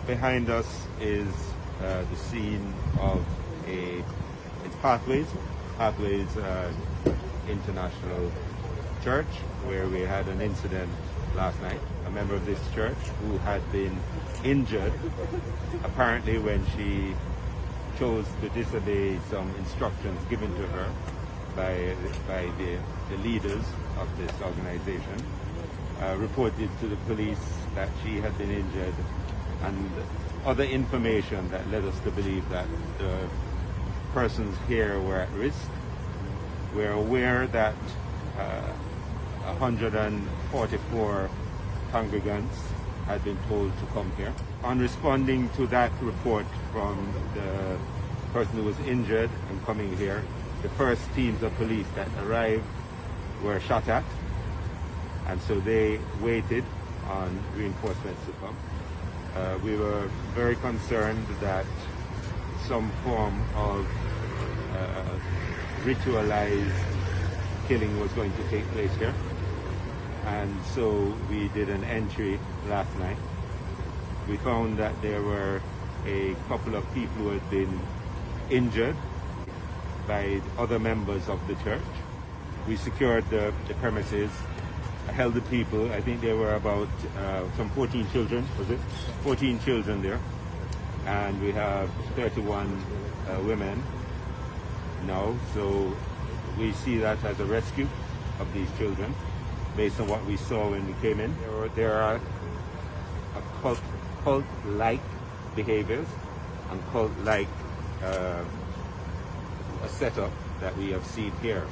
Behind us is the scene of it's Pathways International Church, where we had an incident last night. A member of this church who had been injured, apparently when she chose to disobey some instructions given to her by the leaders of this organization, reported to the police that she had been injured, and other information that led us to believe that the persons here were at risk. We're aware that 144 congregants had been told to come here. On responding to that report from the person who was injured and coming here, the first teams of police that arrived were shot at, and so they waited on reinforcements to come. We were very concerned that some form of ritualized killing was going to take place here, and so we did an entry last night. We found that there were a couple of people who had been injured by other members of the church. We secured the premises, held the people. I think there were about some 14 children, was it? 14 children there. And we have 31 women now. So we see that as a rescue of these children based on what we saw when we came in. There are cult-like behaviors and cult-like a setup that we have seen here.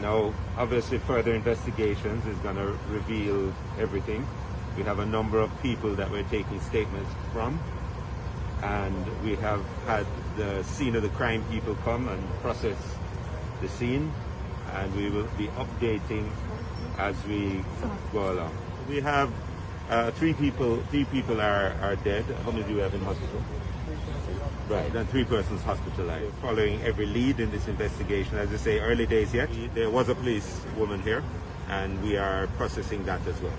Now, obviously, further investigations is going to reveal everything. We have a number of people that we're taking statements from, and we have had the scene of the crime people come and process the scene, and we will be updating as we go along. We have 3 people. 3 people are dead. How many do we have in hospital? Right, and 3 persons hospitalized. Following every lead in this investigation, as I say, early days yet. There was a police woman here, and we are processing that as well.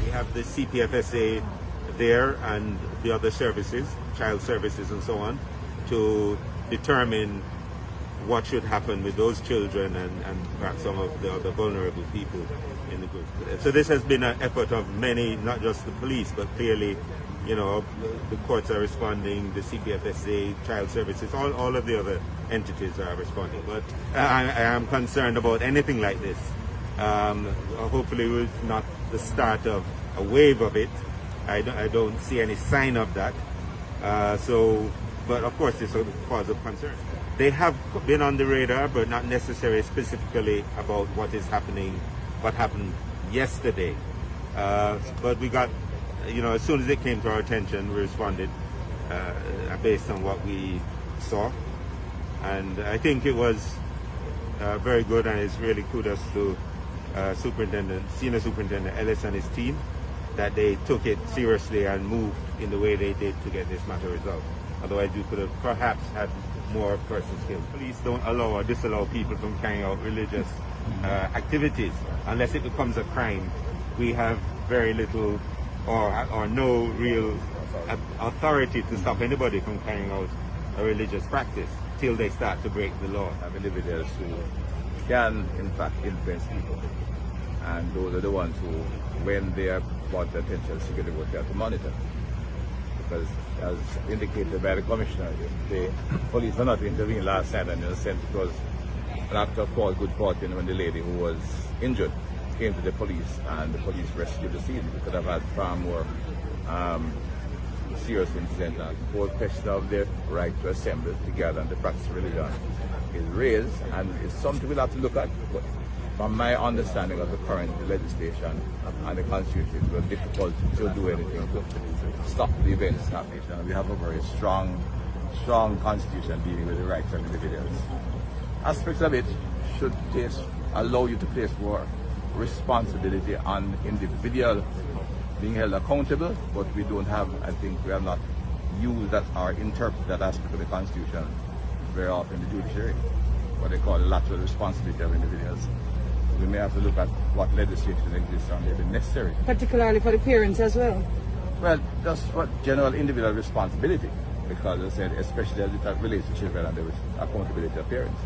We have the CPFSA there and the other services, child services and so on, to determine what should happen with those children and perhaps some of the other vulnerable people in the group. So this has been an effort of many, not just the police, but clearly, you know, the courts are responding, the CPFSA, child services, all of the other entities are responding. But I am concerned about anything like this. Hopefully it's not the start of a wave of it. I don't see any sign of that. But of course it's a cause of concern. They have been on the radar, but not necessarily specifically about what happened yesterday. But we got, you know, as soon as it came to our attention, we responded based on what we saw. And I think it was very good, and it's really kudos to Senior Superintendent Ellis and his team, that they took it seriously and moved in the way they did to get this matter resolved. Otherwise, we could have perhaps had more persons killed. Police don't allow or disallow people from carrying out religious activities unless it becomes a crime. We have very little or no real authority to stop anybody from carrying out a religious practice till they start to break the law. Have individuals who can, in fact, influence people, and those are the ones who, when they are brought to attention, security will have to monitor. Because, as indicated by the Commissioner, if the police were not to intervene last night, and in a sense it was an act of good fortune when the lady who was injured came to the police and the police rescued the scene. We could have had far more serious incident. The whole question of the right to assemble together and the practice of religion is raised, and it's something we'll have to look at. But from my understanding of the current legislation and the Constitution, it was difficult to do anything to stop the events happening. We have a very strong Constitution dealing with the rights of individuals. Aspects of it should allow you to place more responsibility on individual being held accountable, but we don't have, I think we have not used that or interpreted that aspect of the Constitution very often in the judiciary, what they call lateral responsibility of individuals. we may have to look at what legislation exists and may be necessary. Particularly for the parents as well. Well, that's what general individual responsibility, because as I said, especially as it relates to children and the accountability of parents.